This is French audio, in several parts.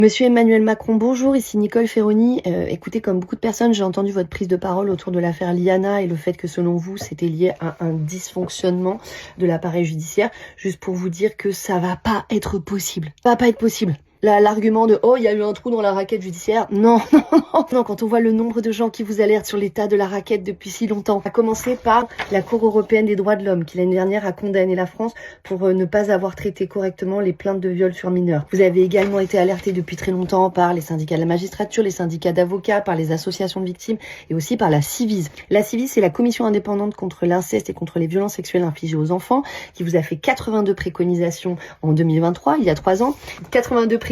Monsieur Emmanuel Macron, bonjour, ici Nicole Ferroni. Écoutez, comme beaucoup de personnes, j'ai entendu votre prise de parole autour de l'affaire Liana et le fait que selon vous, c'était lié à un dysfonctionnement de l'appareil judiciaire. Juste pour vous dire que ça va pas être possible. Ça va pas être possible. L'argument de « oh, il y a eu un trou dans la raquette judiciaire », non, non, non, non, quand on voit le nombre de gens qui vous alertent sur l'état de la raquette depuis si longtemps, à commencer par la Cour européenne des droits de l'homme, qui l'année dernière a condamné la France pour ne pas avoir traité correctement les plaintes de viol sur mineurs. Vous avez également été alerté depuis très longtemps par les syndicats de la magistrature, les syndicats d'avocats, par les associations de victimes et aussi par la Ciivise. La Ciivise, c'est la commission indépendante contre l'inceste et contre les violences sexuelles infligées aux enfants, qui vous a fait 82 préconisations en 2023, il y a 3 ans. 82 préconisations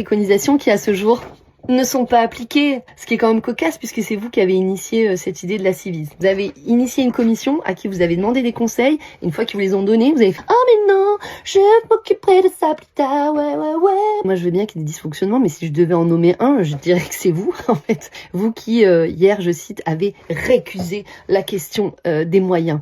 qui, à ce jour, ne sont pas appliquées, ce qui est quand même cocasse puisque c'est vous qui avez initié cette idée de la Ciivise. Vous avez initié une commission à qui vous avez demandé des conseils, et une fois qu'ils vous les ont donnés, vous avez fait « oh mais non, je m'occuperai de ça plus tard, ouais. » Moi je veux bien qu'il y ait des dysfonctionnements, mais si je devais en nommer un, je dirais que c'est vous, en fait. Vous qui, hier, je cite, avez récusé la question des moyens.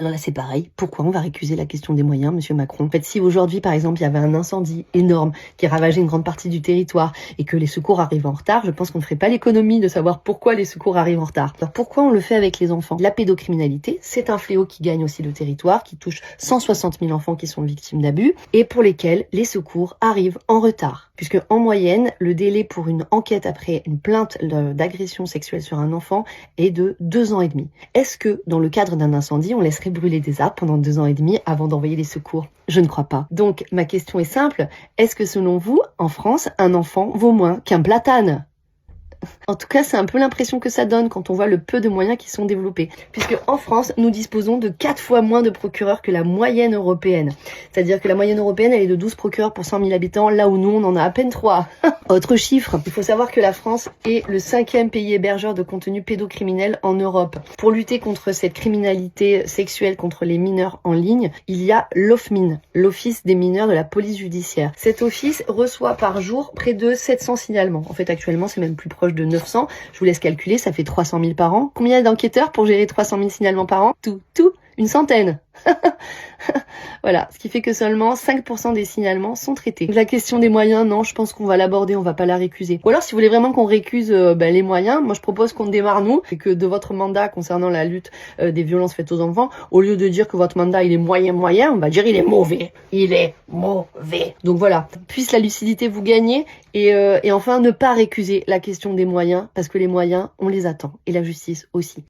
Alors là, c'est pareil. Pourquoi on va récuser la question des moyens, monsieur Macron? En fait, si aujourd'hui, par exemple, il y avait un incendie énorme qui ravageait une grande partie du territoire et que les secours arrivent en retard, je pense qu'on ne ferait pas l'économie de savoir pourquoi les secours arrivent en retard. Alors pourquoi on le fait avec les enfants? La pédocriminalité, c'est un fléau qui gagne aussi le territoire, qui touche 160 000 enfants qui sont victimes d'abus et pour lesquels les secours arrivent en retard. Puisque en moyenne, le délai pour une enquête après une plainte d'agression sexuelle sur un enfant est de 2 ans et demi. Est-ce que, dans le cadre d'un incendie, on laisserait brûler des arbres pendant 2 ans et demi avant d'envoyer les secours? Je ne crois pas. Donc, ma question est simple. Est-ce que selon vous, en France, un enfant vaut moins qu'un platane? En tout cas, c'est un peu l'impression que ça donne quand on voit le peu de moyens qui sont développés. Puisque en France, nous disposons de 4 fois moins de procureurs que la moyenne européenne. C'est-à-dire que la moyenne européenne, elle est de 12 procureurs pour 100 000 habitants, là où nous, on en a à peine 3. Autre chiffre, il faut savoir que la France est le 5e pays hébergeur de contenu pédocriminel en Europe. Pour lutter contre cette criminalité sexuelle contre les mineurs en ligne, il y a l'OFMIN, l'Office des mineurs de la police judiciaire. Cet office reçoit par jour près de 700 signalements. En fait, actuellement, c'est même plus proche de 900. Je vous laisse calculer, ça fait 300 000 par an. Combien d'enquêteurs pour gérer 300 000 signalements par an? Une centaine. Voilà, ce qui fait que seulement 5% des signalements sont traités. La question des moyens, non, je pense qu'on va l'aborder, on va pas la récuser. Ou alors, si vous voulez vraiment qu'on récuse les moyens, moi je propose qu'on démarre nous, et que de votre mandat concernant la lutte des violences faites aux enfants, au lieu de dire que votre mandat il est moyen, on va dire il est mauvais. Il est mauvais. Donc voilà, puisse la lucidité vous gagner, et enfin ne pas récuser la question des moyens, parce que les moyens, on les attend, et la justice aussi.